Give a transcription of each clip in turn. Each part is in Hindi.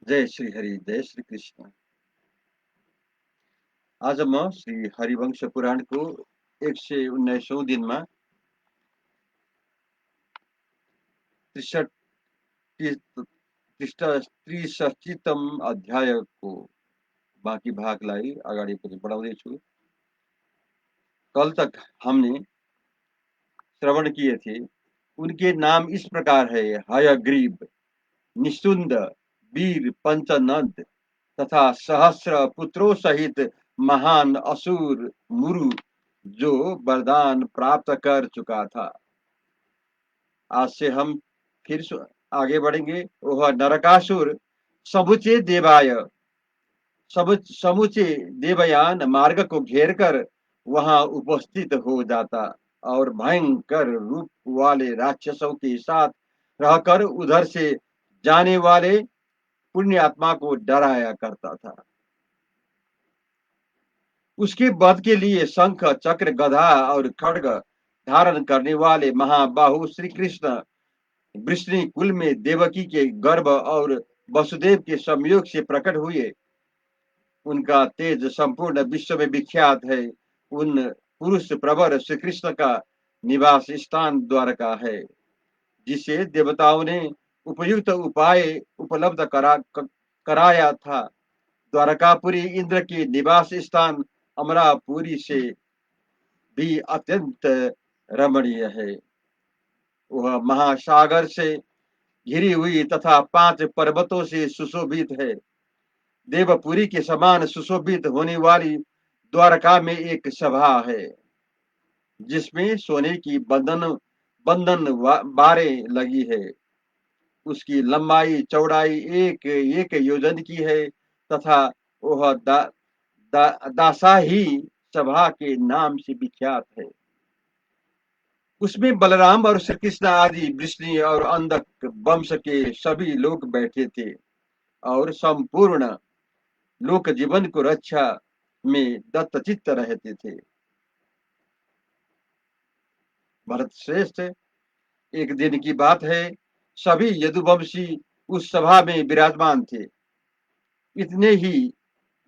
जय श्री हरि, जय श्री कृष्ण। आज म श्री हरिवंश पुराणको 119औं दिनमा 63तम अध्यायको बाँकी भागलाई अगाडि बढाउँदैछु। कल तक हमने श्रवण किए थे। उनके नाम इस प्रकार है: हयग्रीव, निशुंद, वीर, पंचनद तथा सहस्र पुत्रों सहित महान असुर मुरु, जो वरदान प्राप्त कर चुका था। आज से हम फिर आगे बढ़ेंगे। वह नरकासुर समूचे देवयान मार्ग को घेर कर वहां उपस्थित हो जाता और भयंकर रूप वाले राक्षसों के साथ रहकर उधर से जाने वाले पुण्य आत्मा को डराया करता था। उसके वध के लिए शंख, चक्र, गदा और खड्ग धारण करने वाले महाबाहु श्री कृष्ण वृष्णि कुल में देवकी के गर्भ और वसुदेव के संयोग से प्रकट हुए। उनका तेज संपूर्ण विश्व में विख्यात है। उन पुरुष प्रवर श्री कृष्ण का निवास स्थान द्वारका है, जिसे देवताओं ने उपयुक्त उपाय उपलब्ध कराया था। द्वारकापुरी इंद्र के निवास स्थान अमरापुरी से भी अत्यंत रमणीय है। वह महासागर से घिरी हुई तथा 5 पर्वतों से सुशोभित है। देवपुरी के समान सुशोभित होने वाली द्वारका में एक सभा है, जिसमें सोने की बंधन बारे लगी है। उसकी लंबाई चौड़ाई एक योजन की है तथा वह दासाही सभा के नाम से विख्यात है। उसमें बलराम और श्री कृष्ण आदि वृष्णि और अंधक वंश के सभी लोग बैठे थे और संपूर्ण लोक जीवन को रक्षा में दत्तचित्त रहते थे। भरत श्रेष्ठ, एक दिन की बात है, सभी यदुवंशी उस सभा में विराजमान थे। इतने ही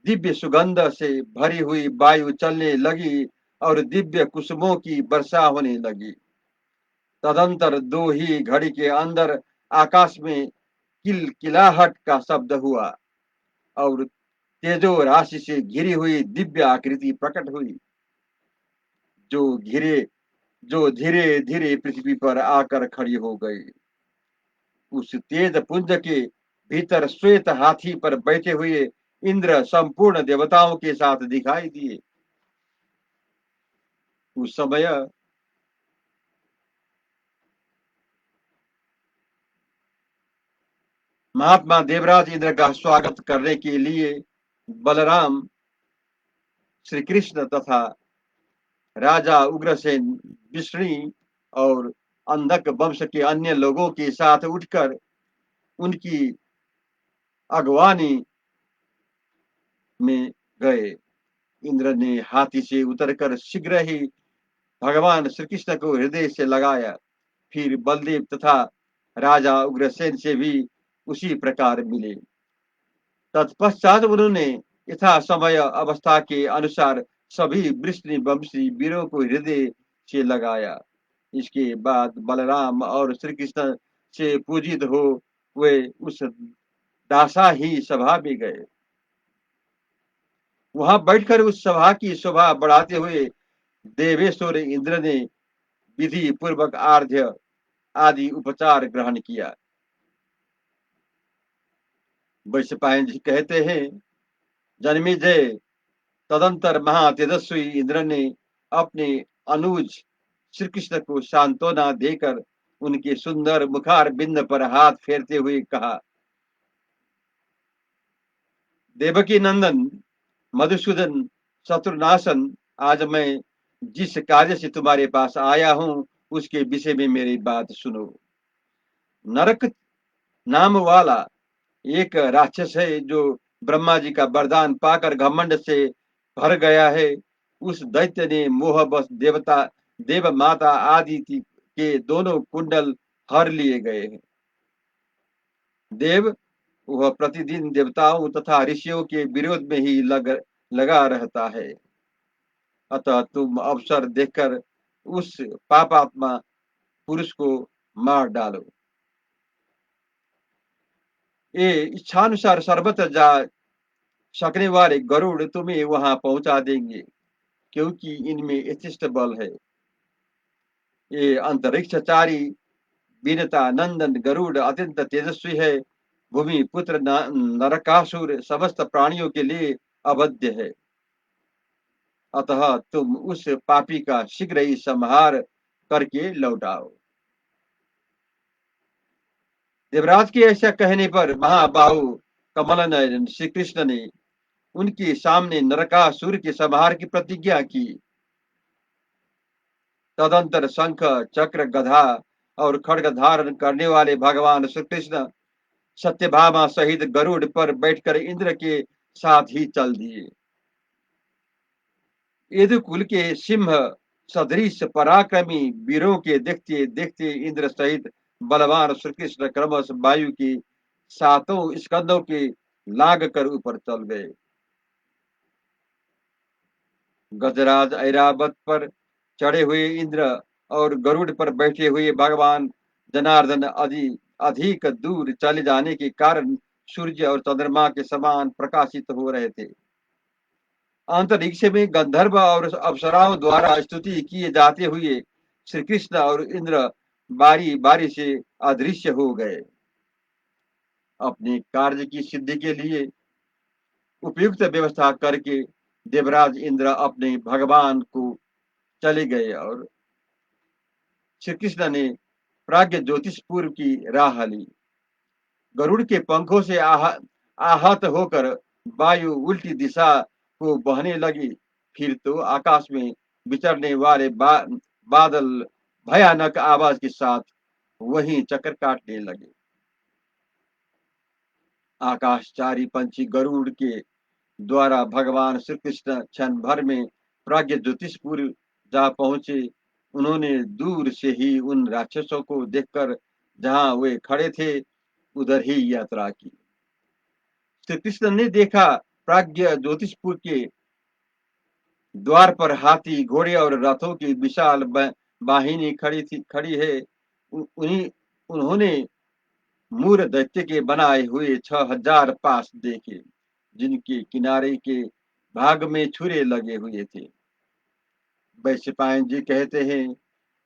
दिव्य सुगंध से भरी हुई वायु चलने लगी और दिव्य कुसुमों की वर्षा होने लगी। तदंतर 2 ही घड़ी के अंदर आकाश में किलकिलाहट का शब्द हुआ और तेजो राशि से घिरी हुई दिव्य आकृति प्रकट हुई, जो जो धीरे धीरे पृथ्वी पर आकर खड़ी हो गई। उस तेज पुंज के भीतर श्वेत हाथी पर बैठे हुए इंद्र संपूर्ण देवताओं के साथ दिखाई दिए। उस समय महात्मा देवराज इंद्र का स्वागत करने के लिए बलराम, श्री कृष्ण तथा राजा उग्रसेन, विष्णु और अंधक वंश के अन्य लोगों के साथ उठकर उनकी अगवानी में गए। इंद्र ने हाथी से उतरकर शीघ्र ही भगवान श्री कृष्ण को हृदय से लगाया। फिर बलदेव तथा राजा उग्रसेन से भी उसी प्रकार मिले। तत्पश्चात उन्होंने यथा समय अवस्था के अनुसार सभी वृष्णि वंशी वीरों को हृदय से लगाया। इसके बाद बलराम और श्री कृष्ण से पूजित हो वे उस दासा ही सभा में गए। वहां बैठकर उस सभा की शोभा बढ़ाते हुए देवेश्वर इंद्र ने विधि पूर्वक आर्घ्य आदि उपचार ग्रहण किया। वैशंपायन जी कहते हैं, जन्मेजय, तदंतर महातेजस्वी इंद्र ने अपने अनुज श्री कृष्ण को सांत्वना देकर उनके सुंदर मुखार बिंद पर हाथ फेरते हुए कहा, देवकी नंदन, मधुसूदन, शत्रुनाशन, आज मैं जिस कार्य से तुम्हारे पास आया हूं उसके विषय में मेरी बात सुनो। नरक नाम वाला एक राक्षस है जो ब्रह्मा जी का वरदान पाकर घमंड से भर गया है। उस दैत्य ने मोहवश देव माता आदिति के दोनों कुंडल हर लिए गए हैं। देव, वह प्रतिदिन देवताओं तथा ऋषियों के विरोध में ही लगा रहता है। अतः तुम अवसर देखकर उस पापात्मा पुरुष को मार डालो। ये इच्छानुसार सर्वत्र जा सकने वाले गरुड़ तुम्हें वहां पहुंचा देंगे, क्योंकि इनमें यथेष्ट बल है। ये अंतरिक्षचारी बीनता नंदन गरुड़ अत्यंत तेजस्वी है। भूमि पुत्र नरकासुर समस्त प्राणियों के लिए अवध्य है। अतः तुम उस पापी का शीघ्र ही संहार करके लौटाओ। देवराज के ऐसा कहने पर महाबाहु कमल नयन श्री कृष्ण ने उनके सामने नरकासुर के संहार की प्रतिज्ञा की। तदंतर शंख, चक्र, गधा और खड्ग धारण करने वाले भगवान श्री कृष्ण सत्यभामा सहित गरुड़ पर बैठकर इंद्र के साथ ही चल दिए। यदुकुल के सिंह सदृश पराक्रमी वीरों के देखते देखते इंद्र सहित बलवान श्री कृष्ण क्रमश वायु की सातों स्कंदों के लाग कर ऊपर चल गए। गजराज ऐरावत पर चढ़े हुए इंद्र और गरुड़ पर बैठे हुए भगवान जनार्दन अधिक दूर चले जाने के कारण सूर्य और चंद्रमा के समान प्रकाशित हो रहे थे। अंतरिक्ष में गंधर्व और अप्सराओं द्वारा स्तुति किए जाते हुए श्री कृष्ण और इंद्र बारी बारी से अदृश्य हो गए। अपने कार्य की सिद्धि के लिए उपयुक्त व्यवस्था करके देवराज इंद्र अपने भगवान को चले गए और श्री कृष्ण ने प्राग्ञ ज्योतिषपुर की राह ली। गरुड़ के पंखों से आहत होकर वायु उल्टी दिशा को बहने लगी। फिर तो आकाश में विचरने वाले बादल भयानक आवाज के साथ वहीं चक्कर काटने लगे। आकाशचारी पंछी गरुड़ के द्वारा भगवान श्री कृष्ण क्षण भर में प्राग्ञ ज्योतिषपुर जा पहुंचे। उन्होंने दूर से ही उन राक्षसों को देखकर जहां वे खड़े थे उधर ही यात्रा की। श्री कृष्ण ने देखा प्राग्ञ ज्योतिषपुर के द्वार पर हाथी, घोड़े और रथों की विशाल वाहिनी खड़ी है। उन्हीं उन्होंने मूर दैत्य के बनाए हुए 6,000 पास देखे, जिनके किनारे के भाग में छुरे लगे हुए थे। वैशंपायन जी कहते हैं,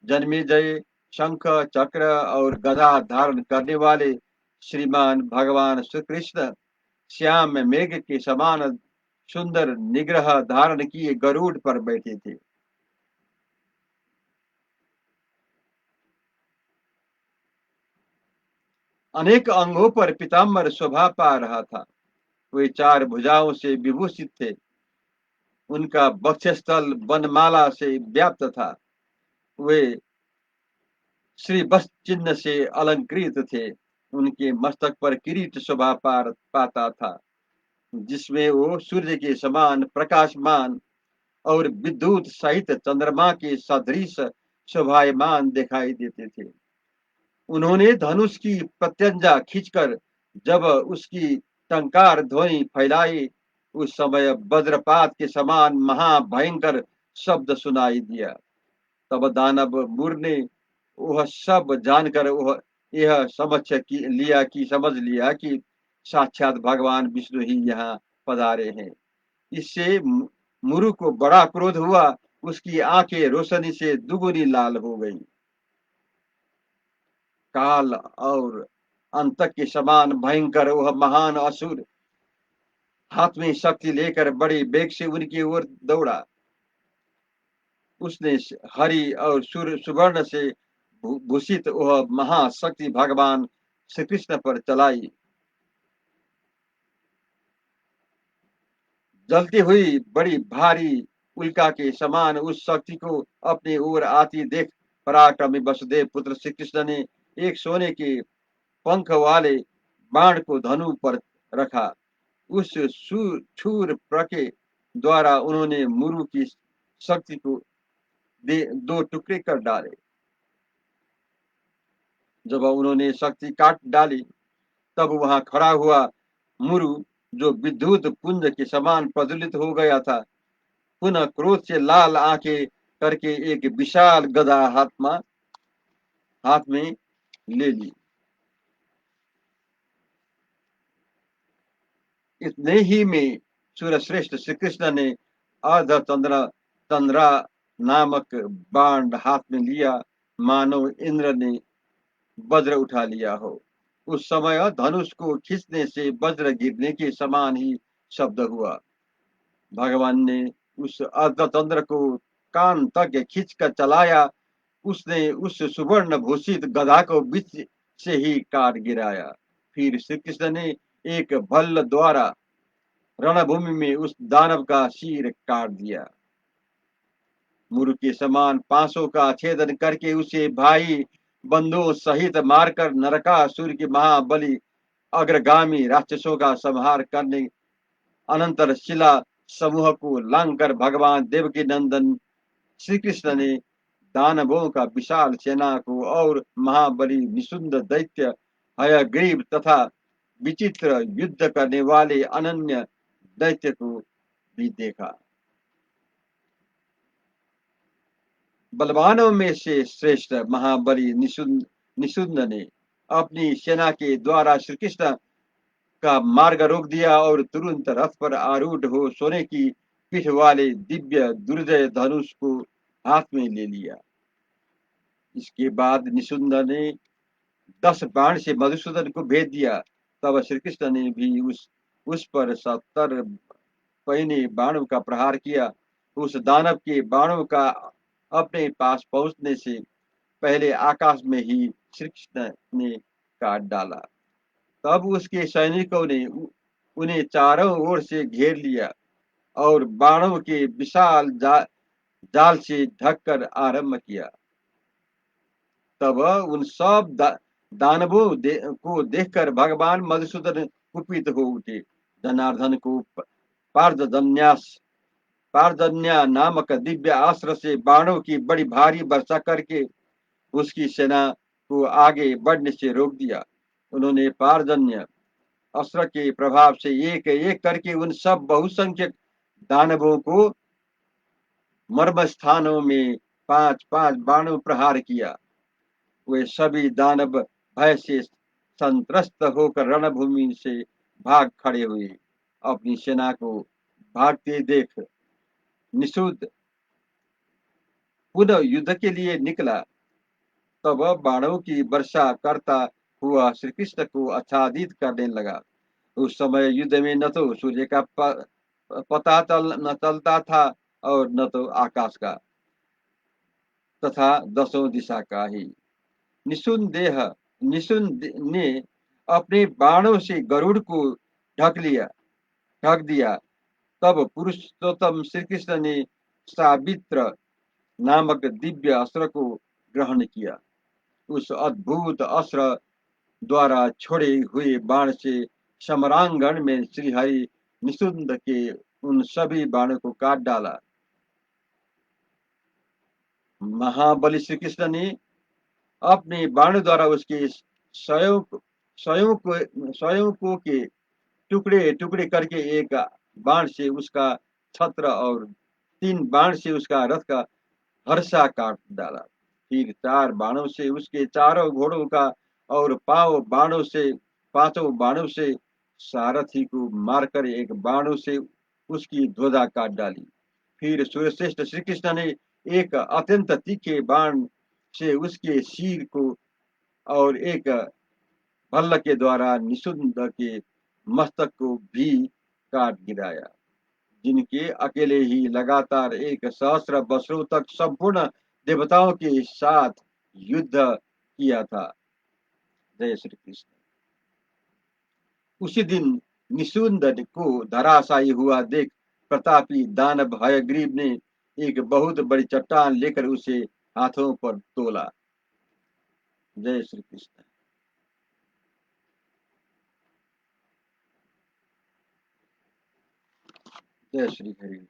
जन्मेजय शंख चक्र और गदा धारण करने वाले श्रीमान भगवान श्री कृष्ण श्याम मेघ के समान सुंदर निग्रह धारण किए गरुड़ पर बैठे थे। अनेक अंगों पर पीताम्बर शोभा पा रहा था। वे चार भुजाओं से विभूषित थे। उनका वक्षस्थल वनमाला से व्याप्त था। वे श्री वस्त चिन्ह से अलंकृत थे। उनके मस्तक पर किरीट शोभा पाता था, जिसमें वो सूर्य के समान प्रकाशमान और विद्युत सहित चंद्रमा के सदृश शोभायमान दिखाई देते थे। उन्होंने धनुष की प्रत्यंजा खींचकर जब उसकी टंकार ध्वनि फैलाई, उस समय वज्रपात के समान महाभयंकर शब्द सुनाई दिया। तब दानव मुर ने वह सब जानकर वह यह समझ लिया कि साक्षात भगवान विष्णु ही यहाँ पधारे हैं। इससे मुरु को बड़ा क्रोध हुआ। उसकी आंखें रोशनी से दुगुनी लाल हो गई। काल और अंतक के समान भयंकर वह महान असुर हाथ में शक्ति लेकर बड़े वेग से उनकी ओर दौड़ा। उसने हरि और सुवर्ण से भूषित वह महाशक्ति भगवान श्री कृष्ण पर चलाई। जलती हुई बड़ी भारी उल्का के समान उस शक्ति को अपनी ओर आती देख पराक्रमी वसुदेव पुत्र श्री कृष्ण ने एक सोने के पंख वाले बाण को धनु पर रखा। उस छूर के द्वारा उन्होंने मुरु की शक्ति को दो टुकड़े कर डाले। जब उन्होंने शक्ति काट डाली, तब वहां खड़ा हुआ मुरु, जो विद्युत पुंज के समान प्रज्वलित हो गया था, पुनः क्रोध से लाल आंखें करके एक विशाल गदा हाथ में ले ली। इतने ही में सूर्यश्रेष्ठ श्री कृष्ण ने तंद्रा नामक बाण हाथ में लिया, मानो इंद्र ने वज्र उठा लिया हो। उस समय धनुष को खींचने से वज्र गिरने के समान ही शब्द हुआ। भगवान ने उस अर्धतंत्र को कान तक खींचकर चलाया। उसने उस सुवर्ण भूषित गदा को बीच से ही काट गिराया। फिर श्री कृष्ण ने एक भल्ल द्वारा रणभूमि में उस दानव का सिर काट दिया। मुरु के समान पांसों का छेदन करके उसे भाई बंधुओं सहित मारकर नरकासुर के महाबली अग्रगामी राक्षसों का संहार करने अनंतर शिला समूह को लांघकर भगवान देवकी नंदन श्री कृष्ण ने दानवों का विशाल सेना को और महाबली निशुंद दैत्य हयग्रीव तथा विचित्र युद्ध करने वाले अनन्य दैत्य को भी देखा। बलवानों में से श्रेष्ठ महाबली निशुंद ने अपनी सेना के द्वारा श्री कृष्ण का मार्ग रोक दिया और तुरंत रथ पर आरूढ़ हो सोने की पीठ वाले दिव्य दुर्जय धनुष को हाथ में ले लिया। इसके बाद निशुंद ने 10 बाण से मधुसूदन को भेज दिया। तब श्री कृष्ण ने भी उस पर 70 पहिने बाणों का प्रहार किया। उस दानव के बाणों का अपने पास पहुंचने से पहले आकाश में ही श्री कृष्ण ने काट डाला। तब उसके सैनिकों ने उन्हें चारों ओर से घेर लिया और बाणों के विशाल जाल से ढककर आरंभ किया। तब उन सब दानवों को देखकर भगवान मधुसूदन कुपित हो उठे। जनार्दन को पारजन्या नामक दिव्य अस्त्र से बाणों की बड़ी भारी वर्षा करके उसकी सेना को आगे बढ़ने से रोक दिया। उन्होंने पारजन्य अस्त्र के प्रभाव से एक एक करके उन सब बहुसंख्यक दानवों को मर्म स्थानों में 5-5 बाणों प्रहार किया। वे सभी दानव भय से संत्रस्त होकर रणभूमि से भाग खड़े हुए। अपनी सेना को भागते देख निशुद्ध पुनः युद्ध के लिए निकला, तब बाणों की वर्षा करता हुआ श्री कृष्ण को आच्छादित करने लगा। उस समय युद्ध में न तो सूर्य का पता न चलता था और न तो आकाश का तथा दसों दिशा का ही। निसुंदेह निसुंद ने अपने बाणों से गरुड़ को ढक दिया। तब पुरुषोत्तम श्री कृष्ण ने सावित्र नामक दिव्य अस्त्र को ग्रहण किया। उस अद्भुत अस्त्र द्वारा छोड़े हुए बाण से समरांगण में श्रीहरि निसुंद के उन सभी बाणों को काट डाला। महाबली श्री कृष्ण ने अपने बाण द्वारा उसके स्वयं को के टुकड़े टुकड़े करके एक बाण से उसका छत्र और 3 बाण से उसका रथ का हर्षा काट डाला। फिर 4 बाणों से उसके चारों घोड़ों का और 5 बाणों से सारथी को मारकर एक बाणों से उसकी ध्वजा काट डाली। फिर सूर्यश्रेष्ठ श्री कृष्ण ने एक अत्यंत तीखे बाण से उसके सिर को और एक भल्ल के द्वारा निशुंद के मस्तक को भी काट गिराया, जिनके अकेले ही लगातार 1 सहस्र वर्षों तक संपूर्ण देवताओं के साथ युद्ध किया था। जय श्री कृष्ण। उसी दिन निशुंद को धराशायी हुआ देख प्रतापी दानव हयग्रीव ने एक बहुत बड़ी चट्टान लेकर उसे हाथों पर तोला। जय श्री कृष्ण। जय श्री हरि।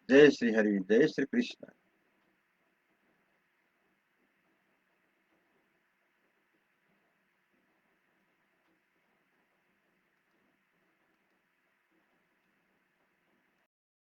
जय श्री हरि। जय श्री कृष्ण।